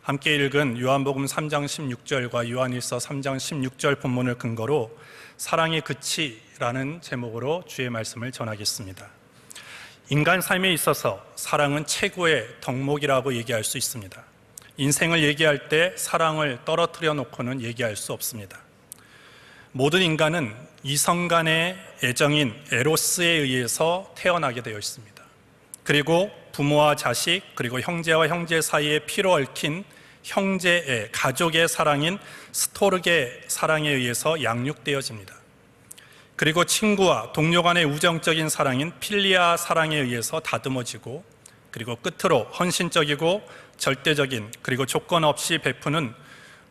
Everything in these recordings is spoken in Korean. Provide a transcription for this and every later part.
함께 읽은 요한복음 3장 16절과 요한일서 3장 16절 본문을 근거로 사랑의 끝이라는 제목으로 주의 말씀을 전하겠습니다. 인간 삶에 있어서 사랑은 최고의 덕목이라고 얘기할 수 있습니다. 인생을 얘기할 때 사랑을 떨어뜨려 놓고는 얘기할 수 없습니다. 모든 인간은 이성 간의 애정인 에로스에 의해서 태어나게 되어 있습니다. 그리고 부모와 자식, 그리고 형제와 형제 사이에 피로 얽힌 형제의, 가족의 사랑인 스토르게 사랑에 의해서 양육되어집니다. 그리고 친구와 동료 간의 우정적인 사랑인 필리아 사랑에 의해서 다듬어지고, 그리고 끝으로 헌신적이고 절대적인, 그리고 조건 없이 베푸는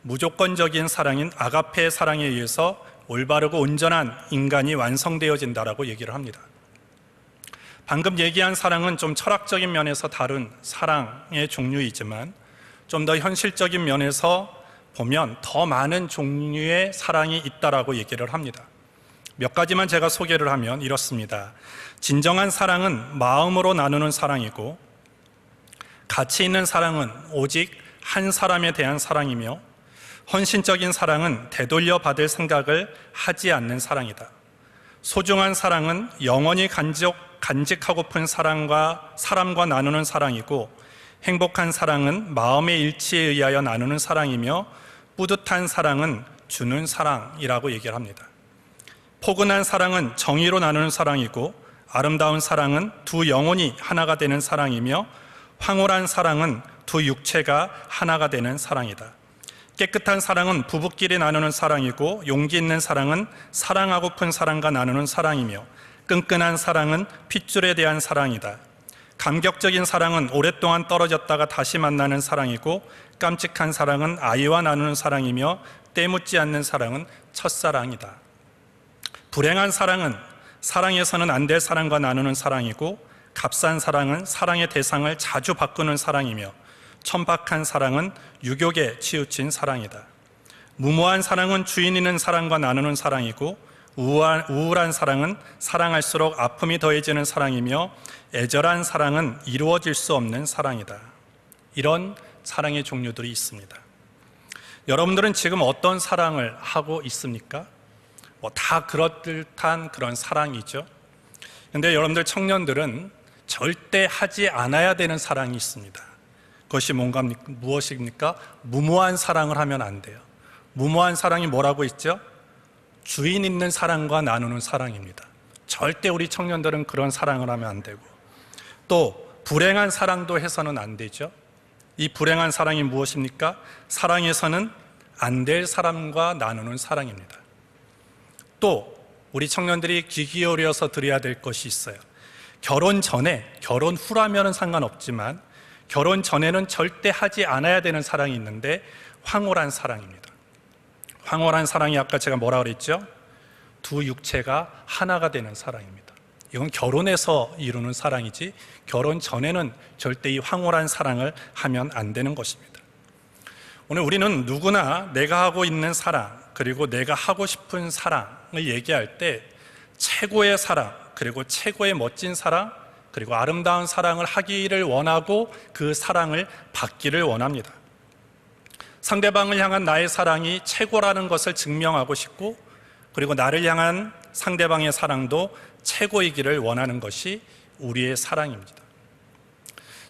무조건적인 사랑인 아가페 사랑에 의해서 올바르고 온전한 인간이 완성되어진다라고 얘기를 합니다. 방금 얘기한 사랑은 좀 철학적인 면에서 다른 사랑의 종류이지만 좀 더 현실적인 면에서 보면 더 많은 종류의 사랑이 있다라고 얘기를 합니다. 몇 가지만 제가 소개를 하면 이렇습니다. 진정한 사랑은 마음으로 나누는 사랑이고, 가치 있는 사랑은 오직 한 사람에 대한 사랑이며, 헌신적인 사랑은 되돌려 받을 생각을 하지 않는 사랑이다. 소중한 사랑은 영원히 간직하고픈 사람과 나누는 사랑이고, 행복한 사랑은 마음의 일치에 의하여 나누는 사랑이며, 뿌듯한 사랑은 주는 사랑이라고 얘기를 합니다. 포근한 사랑은 정의로 나누는 사랑이고, 아름다운 사랑은 두 영혼이 하나가 되는 사랑이며, 황홀한 사랑은 두 육체가 하나가 되는 사랑이다. 깨끗한 사랑은 부부끼리 나누는 사랑이고, 용기 있는 사랑은 사랑하고픈 사람과 나누는 사랑이며, 끈끈한 사랑은 핏줄에 대한 사랑이다. 감격적인 사랑은 오랫동안 떨어졌다가 다시 만나는 사랑이고, 깜찍한 사랑은 아이와 나누는 사랑이며, 때묻지 않는 사랑은 첫사랑이다. 불행한 사랑은 사랑에서는 안 될 사람과 나누는 사랑이고, 값싼 사랑은 사랑의 대상을 자주 바꾸는 사랑이며, 천박한 사랑은 유욕에 치우친 사랑이다. 무모한 사랑은 주인 있는 사랑과 나누는 사랑이고, 우울한 사랑은 사랑할수록 아픔이 더해지는 사랑이며, 애절한 사랑은 이루어질 수 없는 사랑이다. 이런 사랑의 종류들이 있습니다. 여러분들은 지금 어떤 사랑을 하고 있습니까? 다 그렇듯한 그런 사랑이죠. 그런데 여러분들 청년들은 절대 하지 않아야 되는 사랑이 있습니다. 그것이 무엇입니까? 무모한 사랑을 하면 안 돼요. 무모한 사랑이 뭐라고 있죠? 주인 있는 사랑과 나누는 사랑입니다. 절대 우리 청년들은 그런 사랑을 하면 안 되고, 또 불행한 사랑도 해서는 안 되죠. 이 불행한 사랑이 무엇입니까? 사랑에서는 안 될 사람과 나누는 사랑입니다. 또 우리 청년들이 귀 기울여서 드려야 될 것이 있어요. 결혼 전에, 결혼 후라면은 상관없지만 결혼 전에는 절대 하지 않아야 되는 사랑이 있는데, 황홀한 사랑입니다. 황홀한 사랑이 아까 제가 뭐라 그랬죠? 두 육체가 하나가 되는 사랑입니다. 이건 결혼해서 이루는 사랑이지, 결혼 전에는 절대 이 황홀한 사랑을 하면 안 되는 것입니다. 오늘 우리는 누구나 내가 하고 있는 사랑, 그리고 내가 하고 싶은 사랑을 얘기할 때 최고의 사랑, 그리고 최고의 멋진 사랑, 그리고 아름다운 사랑을 하기를 원하고 그 사랑을 받기를 원합니다. 상대방을 향한 나의 사랑이 최고라는 것을 증명하고 싶고, 그리고 나를 향한 상대방의 사랑도 최고이기를 원하는 것이 우리의 사랑입니다.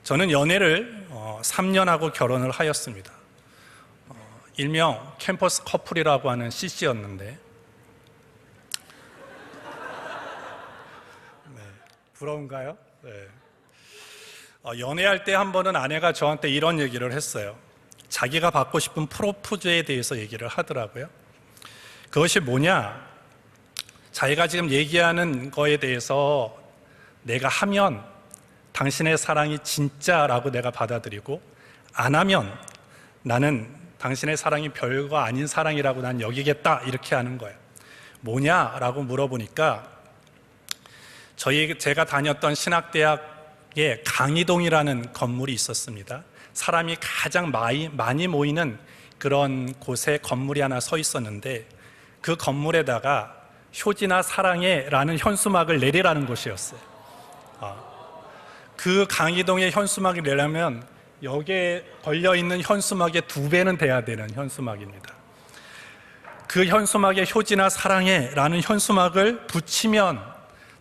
저는 연애를 3년 하고 결혼을 하였습니다. 일명 캠퍼스 커플이라고 하는 CC였는데, 부러운가요? 네. 연애할 때 한 번은 아내가 저한테 이런 얘기를 했어요. 자기가 받고 싶은 프로포즈에 대해서 얘기를 하더라고요. 그것이 뭐냐? 자기가 지금 얘기하는 거에 대해서 내가 하면 당신의 사랑이 진짜라고 내가 받아들이고, 안 하면 나는 당신의 사랑이 별거 아닌 사랑이라고 난 여기겠다, 이렇게 하는 거예요. 뭐냐라고 물어보니까 제가 다녔던 신학대학에 강의동이라는 건물이 있었습니다. 사람이 가장 많이 모이는 그런 곳에 건물이 하나 서 있었는데, 그 건물에다가 효진아 사랑해 라는 현수막을 내리라는 곳이었어요. 그 강의동에 현수막을 내려면 여기에 걸려있는 현수막의 2배는 돼야 되는 현수막입니다. 그 현수막에 효진아 사랑해 라는 현수막을 붙이면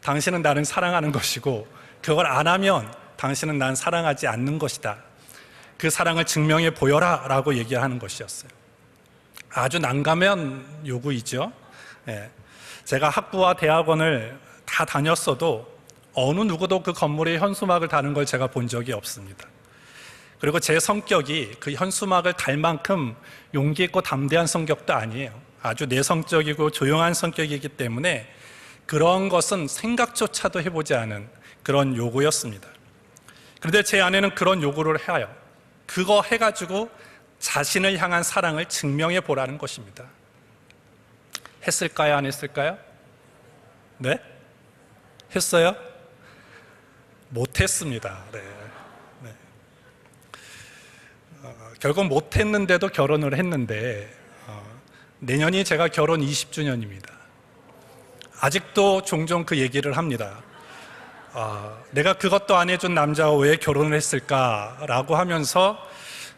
당신은 나를 사랑하는 것이고, 그걸 안 하면 당신은 난 사랑하지 않는 것이다. 그 사랑을 증명해 보여라 라고 얘기하는 것이었어요. 아주 난감한 요구이죠. 제가 학부와 대학원을 다 다녔어도 어느 누구도 그 건물에 현수막을 다는 걸 제가 본 적이 없습니다. 그리고 제 성격이 그 현수막을 달 만큼 용기 있고 담대한 성격도 아니에요. 아주 내성적이고 조용한 성격이기 때문에 그런 것은 생각조차도 해보지 않은 그런 요구였습니다. 그런데 제 아내는 그런 요구를 해요. 그거 해가지고 자신을 향한 사랑을 증명해 보라는 것입니다. 했을까요? 안 했을까요? 네? 했어요? 못했습니다. 네. 네. 결국 못했는데도 결혼을 했는데 내년이 제가 결혼 20주년입니다. 아직도 종종 그 얘기를 합니다. 내가 그것도 안 해준 남자와 왜 결혼을 했을까라고 하면서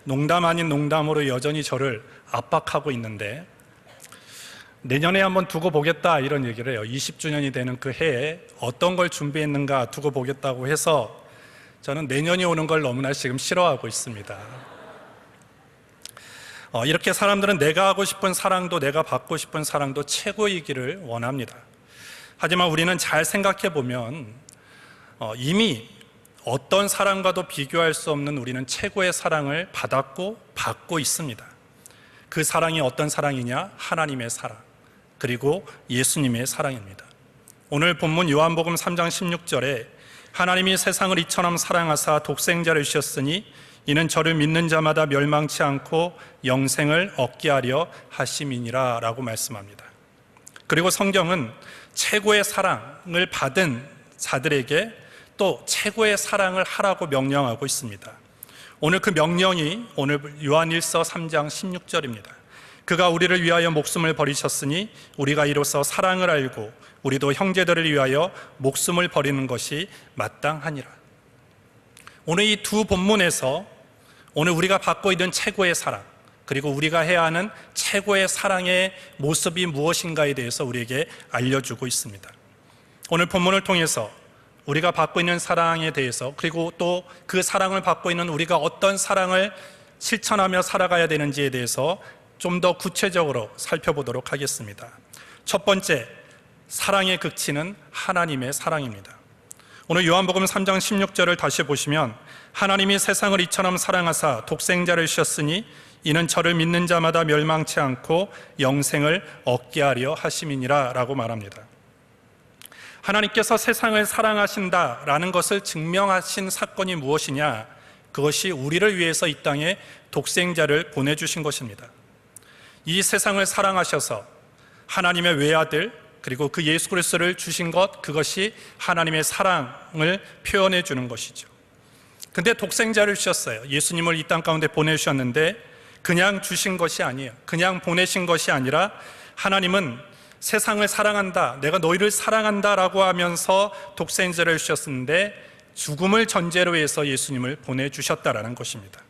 농담 아닌 농담으로 여전히 저를 압박하고 있는데, 내년에 한번 두고 보겠다 이런 얘기를 해요. 20주년이 되는 그 해에 어떤 걸 준비했는가 두고 보겠다고 해서 저는 내년이 오는 걸 너무나 지금 싫어하고 있습니다. 이렇게 사람들은 내가 하고 싶은 사랑도 내가 받고 싶은 사랑도 최고이기를 원합니다. 하지만 우리는 잘 생각해 보면 이미 어떤 사랑과도 비교할 수 없는 우리는 최고의 사랑을 받았고 받고 있습니다. 그 사랑이 어떤 사랑이냐? 하나님의 사랑, 그리고 예수님의 사랑입니다. 오늘 본문 요한복음 3장 16절에 하나님이 세상을 이처럼 사랑하사 독생자를 주셨으니 이는 저를 믿는 자마다 멸망치 않고 영생을 얻게 하려 하심이니라 라고 말씀합니다. 그리고 성경은 최고의 사랑을 받은 자들에게 또 최고의 사랑을 하라고 명령하고 있습니다. 오늘 그 명령이 오늘 요한일서 3장 16절입니다. 그가 우리를 위하여 목숨을 버리셨으니 우리가 이로써 사랑을 알고 우리도 형제들을 위하여 목숨을 버리는 것이 마땅하니라. 오늘 이 두 본문에서 오늘 우리가 받고 있는 최고의 사랑, 그리고 우리가 해야 하는 최고의 사랑의 모습이 무엇인가에 대해서 우리에게 알려주고 있습니다. 오늘 본문을 통해서 우리가 받고 있는 사랑에 대해서, 그리고 또 그 사랑을 받고 있는 우리가 어떤 사랑을 실천하며 살아가야 되는지에 대해서 좀 더 구체적으로 살펴보도록 하겠습니다. 첫 번째, 사랑의 극치는 하나님의 사랑입니다. 오늘 요한복음 3장 16절을 다시 보시면 하나님이 세상을 이처럼 사랑하사 독생자를 주셨으니 이는 저를 믿는 자마다 멸망치 않고 영생을 얻게 하려 하심이니라 라고 말합니다. 하나님께서 세상을 사랑하신다라는 것을 증명하신 사건이 무엇이냐? 그것이 우리를 위해서 이 땅에 독생자를 보내주신 것입니다. 이 세상을 사랑하셔서 하나님의 외아들, 그리고 그 예수 그리스도를 주신 것, 그것이 하나님의 사랑을 표현해 주는 것이죠. 근데 독생자를 주셨어요. 예수님을 이 땅 가운데 보내주셨는데 그냥 주신 것이 아니에요. 그냥 보내신 것이 아니라 하나님은 세상을 사랑한다, 내가 너희를 사랑한다 라고 하면서 독생자를 주셨는데 죽음을 전제로 해서 예수님을 보내주셨다라는 것입니다.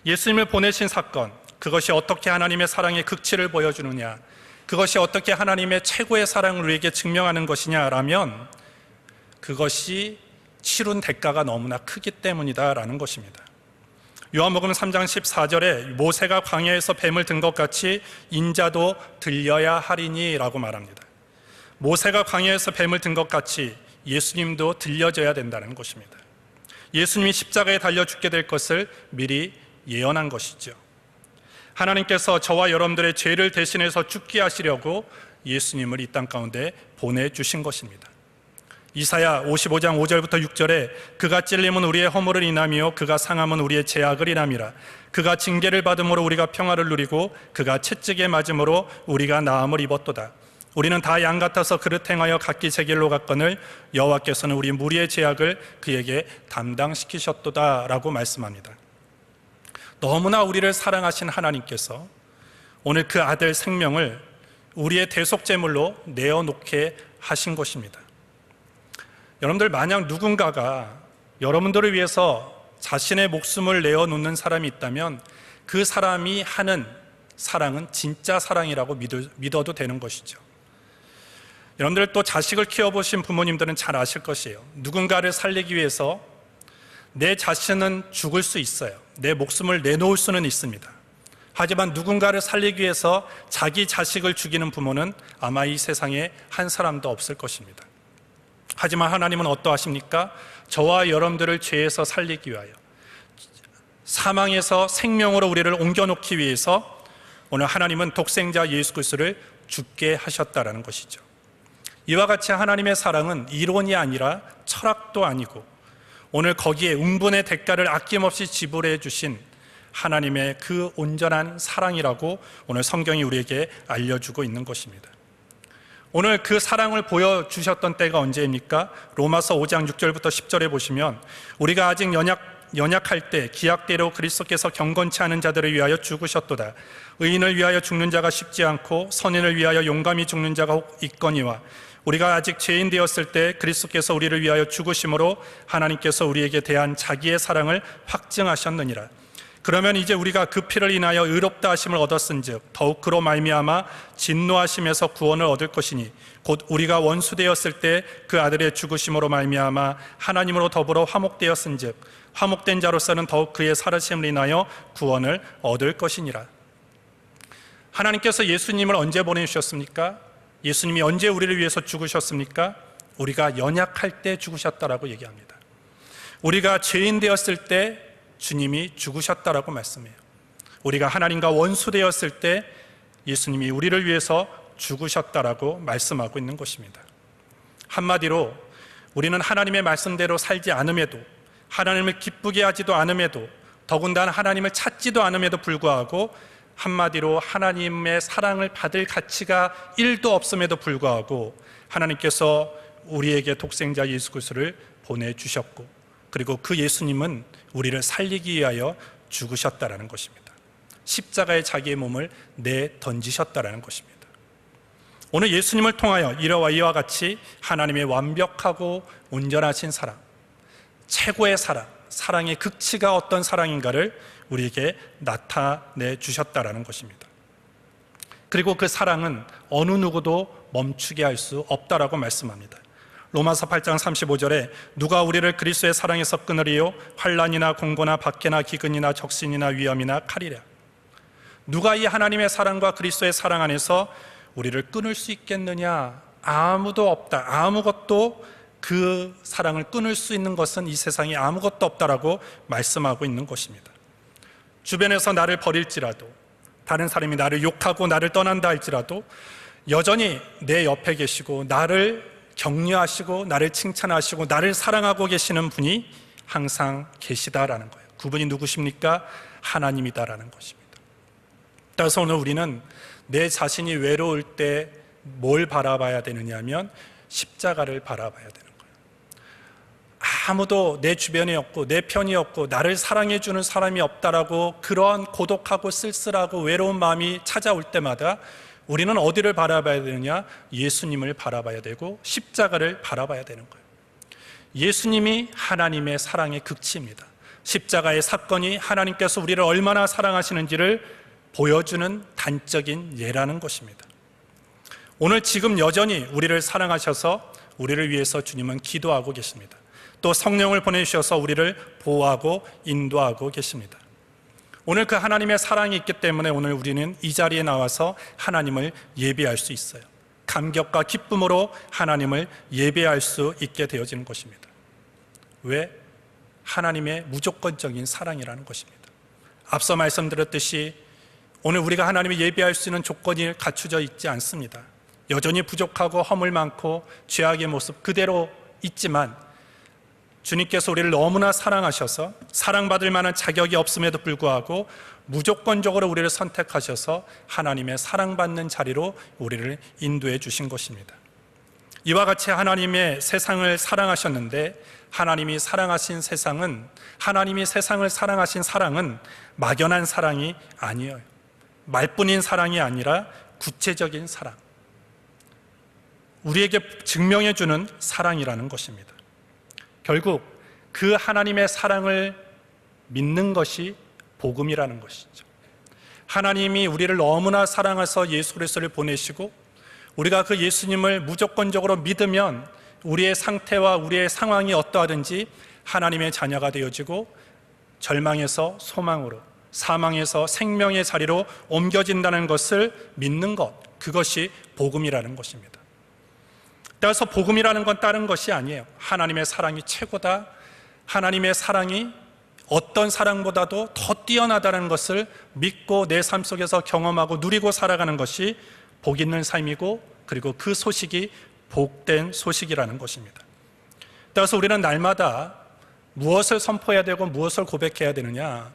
예수님을 보내신 사건, 그것이 어떻게 하나님의 사랑의 극치를 보여주느냐, 그것이 어떻게 하나님의 최고의 사랑을 우리에게 증명하는 것이냐라면 그것이 치룬 대가가 너무나 크기 때문이다라는 것입니다. 요한복음 3장 14절에 모세가 광야에서 뱀을 든 것 같이 인자도 들려야 하리니 라고 말합니다. 모세가 광야에서 뱀을 든 것 같이 예수님도 들려져야 된다는 것입니다. 예수님이 십자가에 달려 죽게 될 것을 미리 예언한 것이죠. 하나님께서 저와 여러분들의 죄를 대신해서 죽게 하시려고 예수님을 이 땅 가운데 보내주신 것입니다. 이사야 55장 5절부터 6절에 그가 찔림은 우리의 허물을 인하며 그가 상함은 우리의 죄악을 인함이라. 그가 징계를 받음으로 우리가 평화를 누리고 그가 채찍에 맞음으로 우리가 나음을 입었도다. 우리는 다 양 같아서 그릇 행하여 각기 제 길로 갔거늘 여호와께서는 우리 무리의 죄악을 그에게 담당시키셨도다 라고 말씀합니다. 너무나 우리를 사랑하신 하나님께서 오늘 그 아들 생명을 우리의 대속제물로 내어놓게 하신 것입니다. 여러분들, 만약 누군가가 여러분들을 위해서 자신의 목숨을 내어놓는 사람이 있다면 그 사람이 하는 사랑은 진짜 사랑이라고 믿어도 되는 것이죠. 여러분들 또 자식을 키워보신 부모님들은 잘 아실 것이에요. 누군가를 살리기 위해서 내 자신은 죽을 수 있어요. 내 목숨을 내놓을 수는 있습니다. 하지만 누군가를 살리기 위해서 자기 자식을 죽이는 부모는 아마 이 세상에 한 사람도 없을 것입니다. 하지만 하나님은 어떠하십니까? 저와 여러분들을 죄에서 살리기 위하여, 사망에서 생명으로 우리를 옮겨놓기 위해서 오늘 하나님은 독생자 예수 그리스도를 죽게 하셨다라는 것이죠. 이와 같이 하나님의 사랑은 이론이 아니라 철학도 아니고 오늘 거기에 응분의 대가를 아낌없이 지불해 주신 하나님의 그 온전한 사랑이라고 오늘 성경이 우리에게 알려주고 있는 것입니다. 오늘 그 사랑을 보여주셨던 때가 언제입니까? 로마서 5장 6절부터 10절에 보시면 우리가 아직 연약할 때 기약대로 그리스도께서 경건치 않은 자들을 위하여 죽으셨도다. 의인을 위하여 죽는 자가 쉽지 않고 선인을 위하여 용감히 죽는 자가 혹 있거니와 우리가 아직 죄인 되었을 때 그리스도께서 우리를 위하여 죽으심으로 하나님께서 우리에게 대한 자기의 사랑을 확증하셨느니라. 그러면 이제 우리가 그 피를 인하여 의롭다 하심을 얻었은즉 더욱 그로 말미암아 진노하심에서 구원을 얻을 것이니 곧 우리가 원수 되었을 때 그 아들의 죽으심으로 말미암아 하나님으로 더불어 화목되었은즉 화목된 자로서는 더욱 그의 살으심을 인하여 구원을 얻을 것이니라. 하나님께서 예수님을 언제 보내주셨습니까? 예수님이 언제 우리를 위해서 죽으셨습니까? 우리가 연약할 때 죽으셨다라고 얘기합니다. 우리가 죄인 되었을 때 주님이 죽으셨다라고 말씀해요. 우리가 하나님과 원수 되었을 때 예수님이 우리를 위해서 죽으셨다라고 말씀하고 있는 것입니다. 한마디로 우리는 하나님의 말씀대로 살지 않음에도, 하나님을 기쁘게 하지도 않음에도, 더군다나 하나님을 찾지도 않음에도 불구하고 한마디로 하나님의 사랑을 받을 가치가 1도 없음에도 불구하고 하나님께서 우리에게 독생자 예수 그리스도를 보내주셨고, 그리고 그 예수님은 우리를 살리기 위하여 죽으셨다라는 것입니다. 십자가에 자기의 몸을 내던지셨다라는 것입니다. 오늘 예수님을 통하여 이와 같이 하나님의 완벽하고 온전하신 사랑, 최고의 사랑, 사랑의 극치가 어떤 사랑인가를 우리에게 나타내 주셨다라는 것입니다. 그리고 그 사랑은 어느 누구도 멈추게 할 수 없다라고 말씀합니다. 로마서 8장 35절에 누가 우리를 그리스도의 사랑에서 끊으리요? 환난이나 공고나 박해나 기근이나 적신이나 위험이나 칼이랴. 누가 이 하나님의 사랑과 그리스도의 사랑 안에서 우리를 끊을 수 있겠느냐? 아무도 없다. 아무것도 그 사랑을 끊을 수 있는 것은 이 세상에 아무것도 없다라고 말씀하고 있는 것입니다. 주변에서 나를 버릴지라도, 다른 사람이 나를 욕하고 나를 떠난다 할지라도 여전히 내 옆에 계시고 나를 격려하시고 나를 칭찬하시고 나를 사랑하고 계시는 분이 항상 계시다라는 거예요. 그분이 누구십니까? 하나님이다라는 것입니다. 따라서 오늘 우리는 내 자신이 외로울 때 뭘 바라봐야 되느냐 하면 십자가를 바라봐야 되는 거예요. 아무도 내 주변에 없고 내 편이 없고 나를 사랑해 주는 사람이 없다라고 그런 고독하고 쓸쓸하고 외로운 마음이 찾아올 때마다 우리는 어디를 바라봐야 되느냐? 예수님을 바라봐야 되고 십자가를 바라봐야 되는 거예요. 예수님이 하나님의 사랑의 극치입니다. 십자가의 사건이 하나님께서 우리를 얼마나 사랑하시는지를 보여주는 단적인 예라는 것입니다. 오늘 지금 여전히 우리를 사랑하셔서 우리를 위해서 주님은 기도하고 계십니다. 또 성령을 보내주셔서 우리를 보호하고 인도하고 계십니다. 오늘 그 하나님의 사랑이 있기 때문에 오늘 우리는 이 자리에 나와서 하나님을 예배할 수 있어요. 감격과 기쁨으로 하나님을 예배할 수 있게 되어지는 것입니다. 왜? 하나님의 무조건적인 사랑이라는 것입니다. 앞서 말씀드렸듯이 오늘 우리가 하나님을 예배할 수 있는 조건이 갖춰져 있지 않습니다. 여전히 부족하고 허물 많고 죄악의 모습 그대로 있지만 주님께서 우리를 너무나 사랑하셔서 사랑받을 만한 자격이 없음에도 불구하고 무조건적으로 우리를 선택하셔서 하나님의 사랑받는 자리로 우리를 인도해 주신 것입니다. 이와 같이 하나님의 세상을 사랑하셨는데 하나님이 사랑하신 세상은, 하나님이 세상을 사랑하신 사랑은 막연한 사랑이 아니에요. 말뿐인 사랑이 아니라 구체적인 사랑, 우리에게 증명해 주는 사랑이라는 것입니다. 결국 그 하나님의 사랑을 믿는 것이 복음이라는 것이죠. 하나님이 우리를 너무나 사랑하셔서 예수 그리스도를 보내시고 우리가 그 예수님을 무조건적으로 믿으면 우리의 상태와 우리의 상황이 어떠하든지 하나님의 자녀가 되어지고 절망에서 소망으로, 사망에서 생명의 자리로 옮겨진다는 것을 믿는 것, 그것이 복음이라는 것입니다. 따라서 복음이라는 건 다른 것이 아니에요. 하나님의 사랑이 최고다, 하나님의 사랑이 어떤 사랑보다도 더 뛰어나다는 것을 믿고 내 삶 속에서 경험하고 누리고 살아가는 것이 복 있는 삶이고, 그리고 그 소식이 복된 소식이라는 것입니다. 따라서 우리는 날마다 무엇을 선포해야 되고 무엇을 고백해야 되느냐?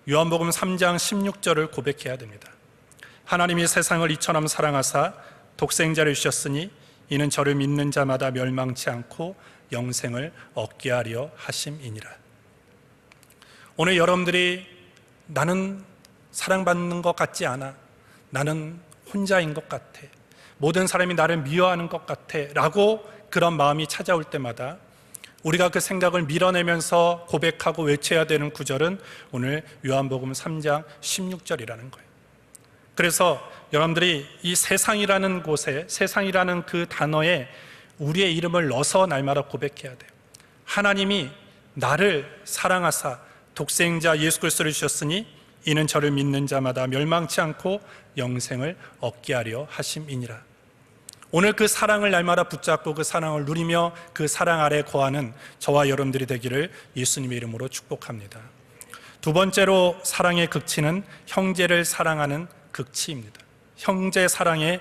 요한복음 3장 16절을 고백해야 됩니다. 하나님이 세상을 이처럼 사랑하사 독생자를 주셨으니 이는 저를 믿는 자마다 멸망치 않고 영생을 얻게 하려 하심이니라. 오늘 여러분들이 나는 사랑받는 것 같지 않아, 나는 혼자인 것 같아, 모든 사람이 나를 미워하는 것 같아 라고 그런 마음이 찾아올 때마다 우리가 그 생각을 밀어내면서 고백하고 외쳐야 되는 구절은 오늘 요한복음 3장 16절이라는 거예요. 그래서 여러분들이 이 세상이라는 곳에, 세상이라는 그 단어에 우리의 이름을 넣어서 날마다 고백해야 돼요. 하나님이 나를 사랑하사 독생자 예수 그리스도를 주셨으니 이는 저를 믿는 자마다 멸망치 않고 영생을 얻게 하려 하심이니라. 오늘 그 사랑을 날마다 붙잡고 그 사랑을 누리며 그 사랑 아래 거하는 저와 여러분들이 되기를 예수님의 이름으로 축복합니다. 두 번째로 사랑의 극치는 형제를 사랑하는 극치입니다. 형제 사랑의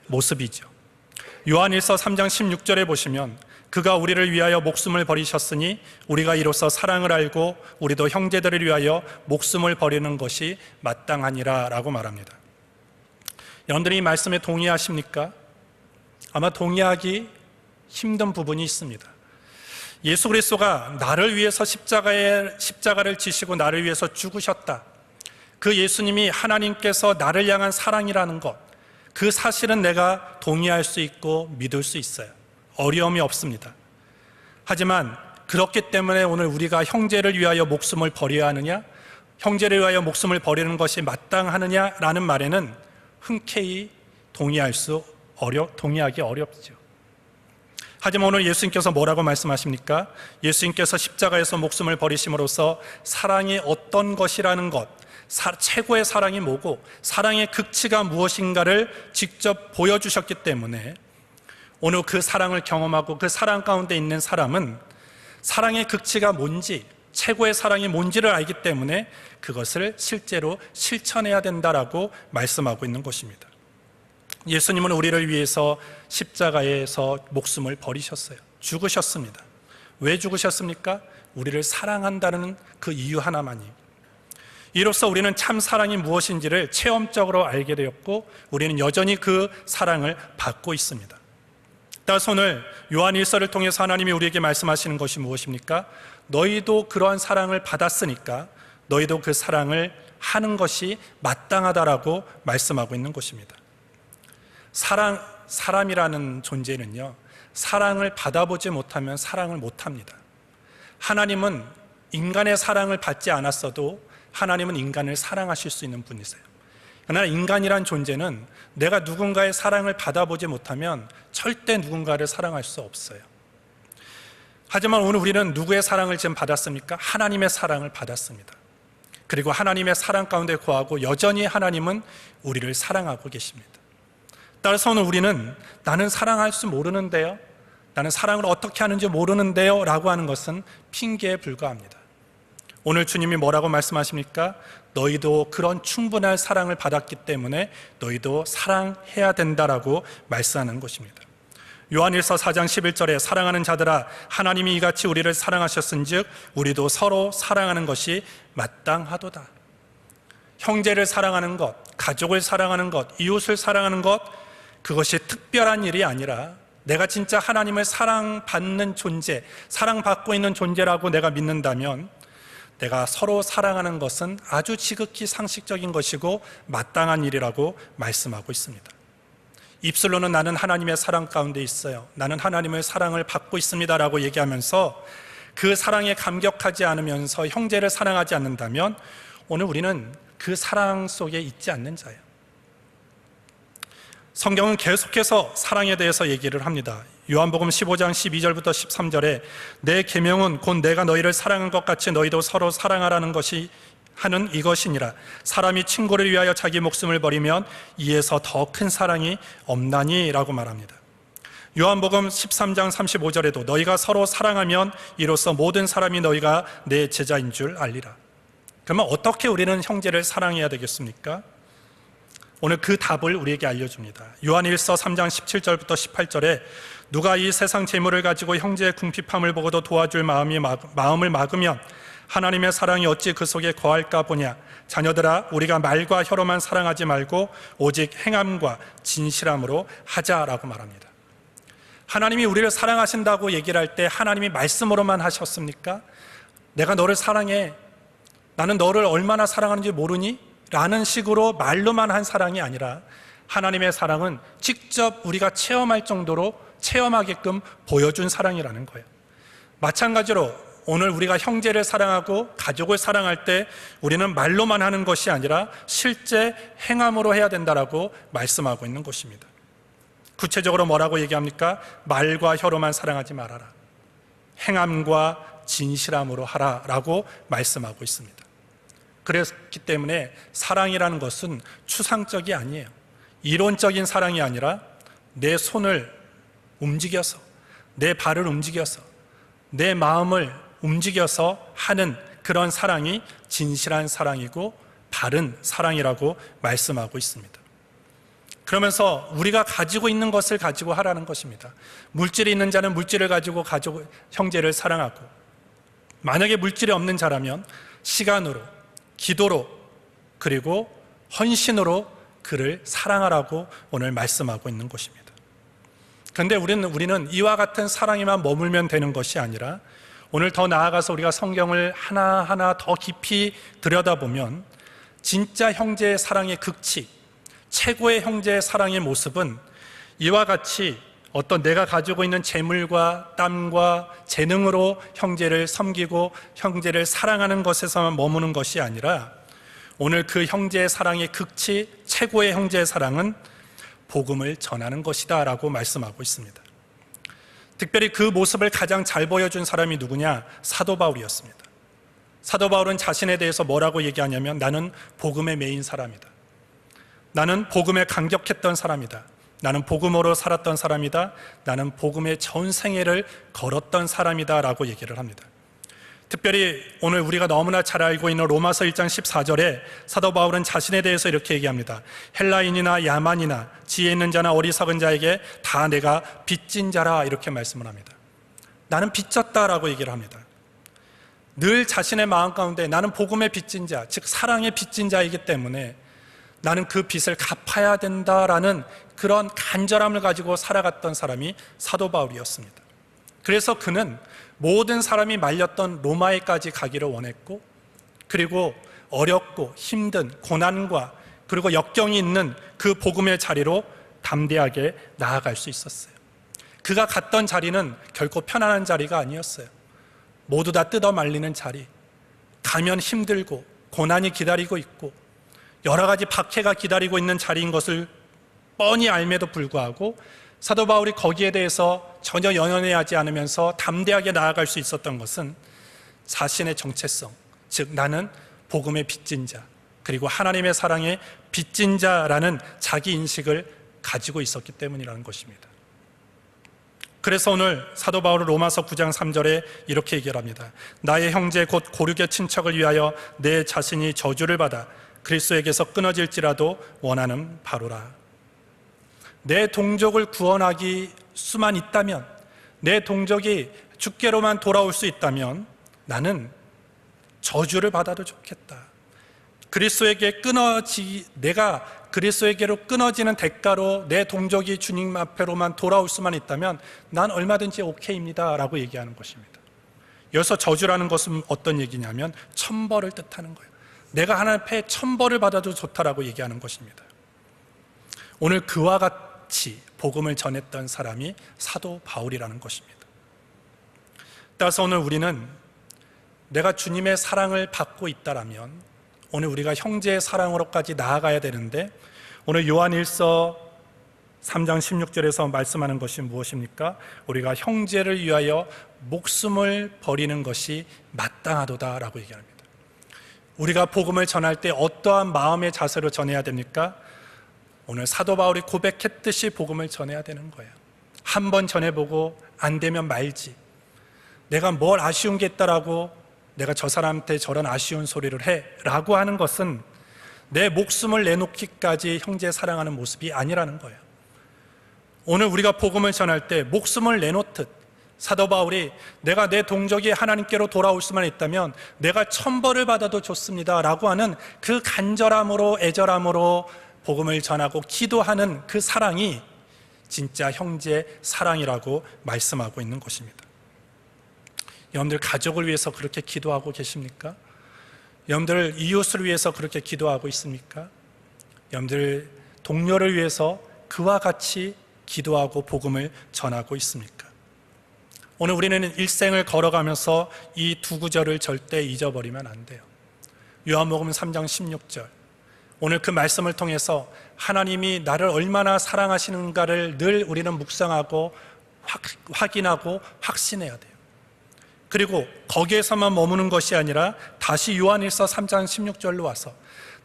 모습이죠. 요한일서 3장 16절에 보시면 그가 우리를 위하여 목숨을 버리셨으니 우리가 이로써 사랑을 알고 우리도 형제들을 위하여 목숨을 버리는 것이 마땅하니라 라고 말합니다. 여러분들이 이 말씀에 동의하십니까? 아마 동의하기 힘든 부분이 있습니다. 예수 그리스도가 나를 위해서 십자가를 지시고 나를 위해서 죽으셨다. 그 예수님이 하나님께서 나를 향한 사랑이라는 것, 그 사실은 내가 동의할 수 있고 믿을 수 있어요. 어려움이 없습니다. 하지만 그렇기 때문에 오늘 우리가 형제를 위하여 목숨을 버려야 하느냐, 형제를 위하여 목숨을 버리는 것이 마땅하느냐라는 말에는 흔쾌히 동의하기 어렵죠. 하지만 오늘 예수님께서 뭐라고 말씀하십니까? 예수님께서 십자가에서 목숨을 버리심으로써 사랑이 어떤 것이라는 것, 최고의 사랑이 뭐고 사랑의 극치가 무엇인가를 직접 보여주셨기 때문에 오늘 그 사랑을 경험하고 그 사랑 가운데 있는 사람은 사랑의 극치가 뭔지, 최고의 사랑이 뭔지를 알기 때문에 그것을 실제로 실천해야 된다라고 말씀하고 있는 것입니다. 예수님은 우리를 위해서 십자가에서 목숨을 버리셨어요. 죽으셨습니다. 왜 죽으셨습니까? 우리를 사랑한다는 그 이유 하나만이. 이로써 우리는 참 사랑이 무엇인지를 체험적으로 알게 되었고 우리는 여전히 그 사랑을 받고 있습니다. 따라서 오늘 요한일서를 통해서 하나님이 우리에게 말씀하시는 것이 무엇입니까? 너희도 그러한 사랑을 받았으니까 너희도 그 사랑을 하는 것이 마땅하다라고 말씀하고 있는 것입니다. 사람이라는 존재는요, 사랑을 받아보지 못하면 사랑을 못합니다. 하나님은 인간의 사랑을 받지 않았어도 하나님은 인간을 사랑하실 수 있는 분이세요. 그러나 인간이란 존재는 내가 누군가의 사랑을 받아보지 못하면 절대 누군가를 사랑할 수 없어요. 하지만 오늘 우리는 누구의 사랑을 지금 받았습니까? 하나님의 사랑을 받았습니다. 그리고 하나님의 사랑 가운데 거하고 여전히 하나님은 우리를 사랑하고 계십니다. 따라서 오늘 우리는 나는 사랑할 줄 모르는데요, 나는 사랑을 어떻게 하는지 모르는데요 라고 하는 것은 핑계에 불과합니다. 오늘 주님이 뭐라고 말씀하십니까? 너희도 그런 충분한 사랑을 받았기 때문에 너희도 사랑해야 된다라고 말씀하는 것입니다. 요한일서 4장 11절에 사랑하는 자들아 하나님이 이같이 우리를 사랑하셨은즉 우리도 서로 사랑하는 것이 마땅하도다. 형제를 사랑하는 것, 가족을 사랑하는 것, 이웃을 사랑하는 것, 그것이 특별한 일이 아니라 내가 진짜 하나님을 사랑받는 존재, 사랑받고 있는 존재라고 내가 믿는다면 내가 서로 사랑하는 것은 아주 지극히 상식적인 것이고 마땅한 일이라고 말씀하고 있습니다. 입술로는 나는 하나님의 사랑 가운데 있어요, 나는 하나님의 사랑을 받고 있습니다 라고 얘기하면서 그 사랑에 감격하지 않으면서 형제를 사랑하지 않는다면 오늘 우리는 그 사랑 속에 있지 않는 자예요. 성경은 계속해서 사랑에 대해서 얘기를 합니다. 요한복음 15장 12절부터 13절에 내 계명은 곧 내가 너희를 사랑한 것 같이 너희도 서로 사랑하라는 것이 하는 이것이니라. 사람이 친구를 위하여 자기 목숨을 버리면 이에서 더 큰 사랑이 없나니 라고 말합니다. 요한복음 13장 35절에도 너희가 서로 사랑하면 이로써 모든 사람이 너희가 내 제자인 줄 알리라. 그러면 어떻게 우리는 형제를 사랑해야 되겠습니까? 오늘 그 답을 우리에게 알려줍니다. 요한일서 3장 17절부터 18절에 누가 이 세상 재물을 가지고 형제의 궁핍함을 보고도 도와줄 마음을 막으면 하나님의 사랑이 어찌 그 속에 거할까 보냐. 자녀들아, 우리가 말과 혀로만 사랑하지 말고 오직 행함과 진실함으로 하자라고 말합니다. 하나님이 우리를 사랑하신다고 얘기를 할 때 하나님이 말씀으로만 하셨습니까? 내가 너를 사랑해, 나는 너를 얼마나 사랑하는지 모르니? 라는 식으로 말로만 한 사랑이 아니라 하나님의 사랑은 직접 우리가 체험할 정도로 체험하게끔 보여준 사랑이라는 거예요. 마찬가지로 오늘 우리가 형제를 사랑하고 가족을 사랑할 때 우리는 말로만 하는 것이 아니라 실제 행함으로 해야 된다라고 말씀하고 있는 것입니다. 구체적으로 뭐라고 얘기합니까? 말과 혀로만 사랑하지 말아라. 행함과 진실함으로 하라라고 말씀하고 있습니다. 그렇기 때문에 사랑이라는 것은 추상적이 아니에요. 이론적인 사랑이 아니라 내 손을 움직여서, 내 발을 움직여서, 내 마음을 움직여서 하는 그런 사랑이 진실한 사랑이고 바른 사랑이라고 말씀하고 있습니다. 그러면서 우리가 가지고 있는 것을 가지고 하라는 것입니다. 물질이 있는 자는 물질을 가지고 형제를 사랑하고, 만약에 물질이 없는 자라면 시간으로, 기도로, 그리고 헌신으로 그를 사랑하라고 오늘 말씀하고 있는 것입니다. 그런데 우리는 이와 같은 사랑에만 머물면 되는 것이 아니라 오늘 더 나아가서 우리가 성경을 하나하나 더 깊이 들여다보면 진짜 형제의 사랑의 극치, 최고의 형제의 사랑의 모습은 이와 같이 어떤 내가 가지고 있는 재물과 땀과 재능으로 형제를 섬기고 형제를 사랑하는 것에서만 머무는 것이 아니라 오늘 그 형제의 사랑의 극치, 최고의 형제의 사랑은 복음을 전하는 것이다 라고 말씀하고 있습니다. 특별히 그 모습을 가장 잘 보여준 사람이 누구냐? 사도 바울이었습니다. 사도 바울은 자신에 대해서 뭐라고 얘기하냐면 나는 복음에 매인 사람이다. 나는 복음에 감격했던 사람이다. 나는 복음으로 살았던 사람이다. 나는 복음의 전생애를 걸었던 사람이다 라고 얘기를 합니다. 특별히 오늘 우리가 너무나 잘 알고 있는 로마서 1장 14절에 사도 바울은 자신에 대해서 이렇게 얘기합니다. 헬라인이나 야만이나 지혜 있는 자나 어리석은 자에게 다 내가 빚진 자라 이렇게 말씀을 합니다. 나는 빚졌다라고 얘기를 합니다. 늘 자신의 마음 가운데 나는 복음의 빚진 자, 즉 사랑의 빚진 자이기 때문에 나는 그 빚을 갚아야 된다라는 그런 간절함을 가지고 살아갔던 사람이 사도 바울이었습니다. 그래서 그는 모든 사람이 말렸던 로마에까지 가기를 원했고, 그리고 어렵고 힘든 고난과 그리고 역경이 있는 그 복음의 자리로 담대하게 나아갈 수 있었어요. 그가 갔던 자리는 결코 편안한 자리가 아니었어요. 모두 다 뜯어 말리는 자리, 가면 힘들고 고난이 기다리고 있고 여러 가지 박해가 기다리고 있는 자리인 것을 뻔히 알매도 불구하고 사도 바울이 거기에 대해서 전혀 연연해하지 않으면서 담대하게 나아갈 수 있었던 것은 자신의 정체성, 즉 나는 복음의 빚진 자, 그리고 하나님의 사랑의 빚진 자라는 자기 인식을 가지고 있었기 때문이라는 것입니다. 그래서 오늘 사도 바울은 로마서 9장 3절에 이렇게 얘기를 합니다. 나의 형제 곧 고륙의 친척을 위하여 내 자신이 저주를 받아 그리스도에게서 끊어질지라도 원하는 바로라. 내 동족을 구원하기 수만 있다면, 내 동족이 주께로만 돌아올 수 있다면 나는 저주를 받아도 좋겠다. 내가 그리스도에게로 끊어지는 대가로 내 동족이 주님 앞에로만 돌아올 수만 있다면 난 얼마든지 오케이입니다 라고 얘기하는 것입니다. 여기서 저주라는 것은 어떤 얘기냐면 천벌을 뜻하는 거예요. 내가 하나님 앞에 천벌을 받아도 좋다라고 얘기하는 것입니다. 오늘 그와 같이 복음을 전했던 사람이 사도 바울이라는 것입니다. 따라서 오늘 우리는 내가 주님의 사랑을 받고 있다라면 오늘 우리가 형제의 사랑으로까지 나아가야 되는데, 오늘 요한일서 3장 16절에서 말씀하는 것이 무엇입니까? 우리가 형제를 위하여 목숨을 버리는 것이 마땅하도다 라고 얘기합니다. 우리가 복음을 전할 때 어떠한 마음의 자세로 전해야 됩니까? 오늘 사도 바울이 고백했듯이 복음을 전해야 되는 거예요. 한 번 전해보고 안 되면 말지. 내가 뭘 아쉬운 게 있다라고 내가 저 사람한테 저런 아쉬운 소리를 해 라고 하는 것은 내 목숨을 내놓기까지 형제 사랑하는 모습이 아니라는 거예요. 오늘 우리가 복음을 전할 때 목숨을 내놓듯 사도 바울이 내가 내 동족이 하나님께로 돌아올 수만 있다면 내가 천벌을 받아도 좋습니다 라고 하는 그 간절함으로 애절함으로 복음을 전하고 기도하는 그 사랑이 진짜 형제 사랑이라고 말씀하고 있는 것입니다. 여러분들 가족을 위해서 그렇게 기도하고 계십니까? 여러분들 이웃을 위해서 그렇게 기도하고 있습니까? 여러분들 동료를 위해서 그와 같이 기도하고 복음을 전하고 있습니까? 오늘 우리는 일생을 걸어가면서 이 두 구절을 절대 잊어버리면 안 돼요. 요한복음 3장 16절, 오늘 그 말씀을 통해서 하나님이 나를 얼마나 사랑하시는가를 늘 우리는 묵상하고 확인하고 확신해야 돼요. 그리고 거기에서만 머무는 것이 아니라 다시 요한일서 3장 16절로 와서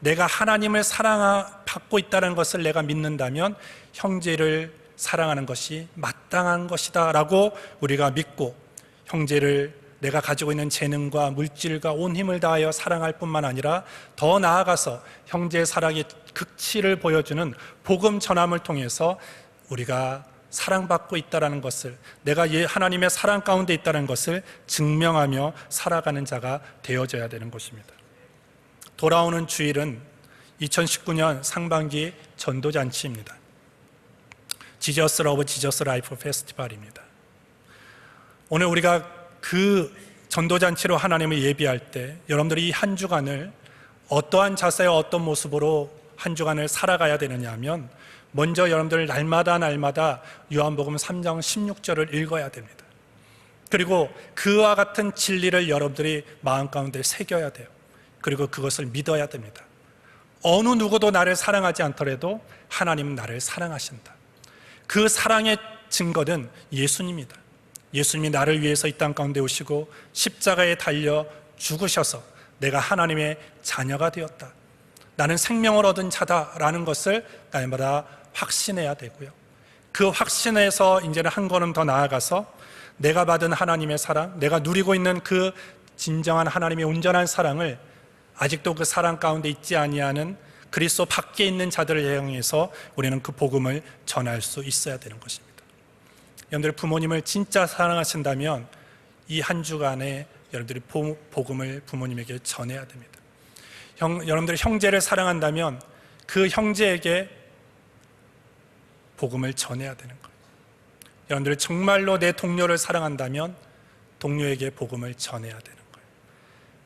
내가 하나님을 사랑받고 있다는 것을 내가 믿는다면 형제를 사랑하는 것이 마땅한 것이다 라고 우리가 믿고, 형제를 내가 가지고 있는 재능과 물질과 온 힘을 다하여 사랑할 뿐만 아니라 더 나아가서 형제의 사랑의 극치를 보여주는 복음 전함을 통해서 우리가 사랑받고 있다는 것을, 내가 하나님의 사랑 가운데 있다는 것을 증명하며 살아가는 자가 되어져야 되는 것입니다. 돌아오는 주일은 2019년 상반기 전도잔치입니다. 지저스 러브 지저스 라이프 페스티벌입니다. 오늘 우리가 그 전도잔치로 하나님을 예비할 때 여러분들이 이 한 주간을 어떠한 자세와 어떤 모습으로 한 주간을 살아가야 되느냐 하면, 먼저 여러분들 날마다 요한복음 3장 16절을 읽어야 됩니다. 그리고 그와 같은 진리를 여러분들이 마음 가운데 새겨야 돼요. 그리고 그것을 믿어야 됩니다. 어느 누구도 나를 사랑하지 않더라도 하나님은 나를 사랑하신다. 그 사랑의 증거는 예수님이다. 예수님이 나를 위해서 이 땅 가운데 오시고 십자가에 달려 죽으셔서 내가 하나님의 자녀가 되었다, 나는 생명을 얻은 자다라는 것을 날마다 확신해야 되고요. 그 확신에서 이제는 한 걸음 더 나아가서 내가 받은 하나님의 사랑, 내가 누리고 있는 그 진정한 하나님의 온전한 사랑을 아직도 그 사랑 가운데 있지 아니하는 그리스도 밖에 있는 자들을 향해서 우리는 그 복음을 전할 수 있어야 되는 것입니다. 여러분들 부모님을 진짜 사랑하신다면 이 한 주간에 여러분들이 복음을 부모님에게 전해야 됩니다. 여러분들이 형제를 사랑한다면 그 형제에게 복음을 전해야 되는 거예요. 여러분들이 정말로 내 동료를 사랑한다면 동료에게 복음을 전해야 되는 거예요.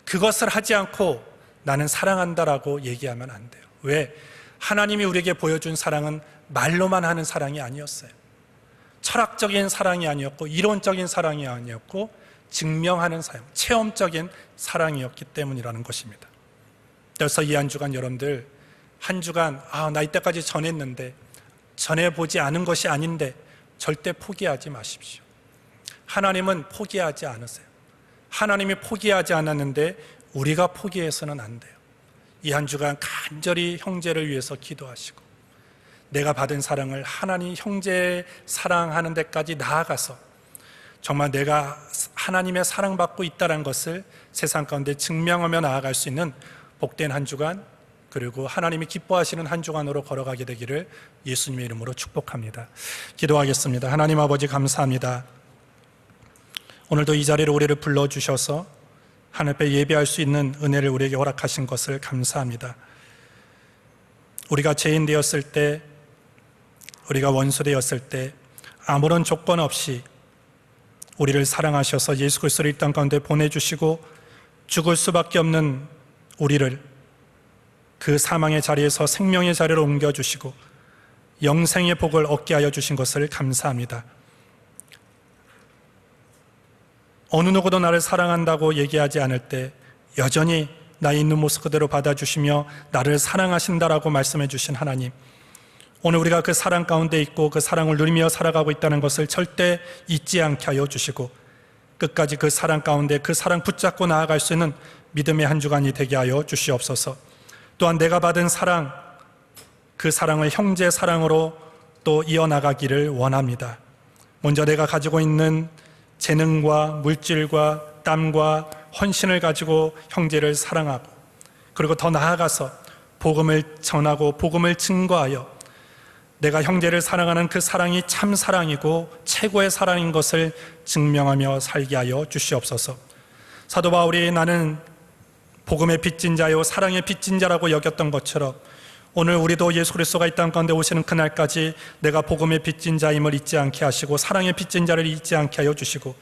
그것을 하지 않고 나는 사랑한다라고 얘기하면 안 돼요. 왜? 하나님이 우리에게 보여준 사랑은 말로만 하는 사랑이 아니었어요. 철학적인 사랑이 아니었고 이론적인 사랑이 아니었고 증명하는 사랑, 체험적인 사랑이었기 때문이라는 것입니다. 그래서 이 한 주간 여러분들 한 주간 나 이때까지 전했는데 전해보지 않은 것이 아닌데 절대 포기하지 마십시오. 하나님은 포기하지 않으세요. 하나님이 포기하지 않았는데 우리가 포기해서는 안 돼요. 이 한 주간 간절히 형제를 위해서 기도하시고 내가 받은 사랑을 하나님 형제 사랑하는 데까지 나아가서 정말 내가 하나님의 사랑받고 있다는 것을 세상 가운데 증명하며 나아갈 수 있는 복된 한 주간, 그리고 하나님이 기뻐하시는 한 주간으로 걸어가게 되기를 예수님의 이름으로 축복합니다. 기도하겠습니다. 하나님 아버지 감사합니다. 오늘도 이 자리로 우리를 불러주셔서 하늘 앞에 예배할 수 있는 은혜를 우리에게 허락하신 것을 감사합니다. 우리가 죄인 되었을 때, 우리가 원수 되었을 때 아무런 조건 없이 우리를 사랑하셔서 예수 그리스도를 이 땅 가운데 보내주시고 죽을 수밖에 없는 우리를 그 사망의 자리에서 생명의 자리로 옮겨주시고 영생의 복을 얻게 하여 주신 것을 감사합니다. 어느 누구도 나를 사랑한다고 얘기하지 않을 때 여전히 나의 있는 모습 그대로 받아주시며 나를 사랑하신다라고 말씀해 주신 하나님, 오늘 우리가 그 사랑 가운데 있고 그 사랑을 누리며 살아가고 있다는 것을 절대 잊지 않게 하여 주시고 끝까지 그 사랑 가운데 그 사랑 붙잡고 나아갈 수 있는 믿음의 한 주간이 되게 하여 주시옵소서. 또한 내가 받은 사랑, 그 사랑을 형제 사랑으로 또 이어나가기를 원합니다. 먼저 내가 가지고 있는 재능과 물질과 땀과 헌신을 가지고 형제를 사랑하고, 그리고 더 나아가서 복음을 전하고 복음을 증거하여 내가 형제를 사랑하는 그 사랑이 참 사랑이고 최고의 사랑인 것을 증명하며 살게 하여 주시옵소서. 사도 바울이 나는 복음의 빚진 자요 사랑의 빚진 자라고 여겼던 것처럼 오늘 우리도 예수 그리스도가 이 땅 가운데 오시는 그날까지 내가 복음의 빚진 자임을 잊지 않게 하시고 사랑의 빚진 자를 잊지 않게 하여 주시고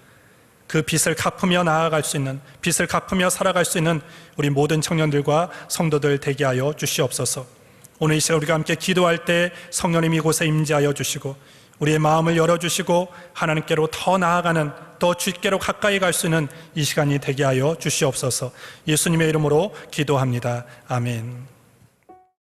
그 빚을 갚으며 나아갈 수 있는, 빚을 갚으며 살아갈 수 있는 우리 모든 청년들과 성도들 되게 하여 주시옵소서. 오늘 이 시간 우리가 함께 기도할 때 성령님이 이곳에 임재하여 주시고 우리의 마음을 열어주시고 하나님께로 더 나아가는, 더 주께로 가까이 갈 수 있는 이 시간이 되게 하여 주시옵소서. 예수님의 이름으로 기도합니다. 아멘.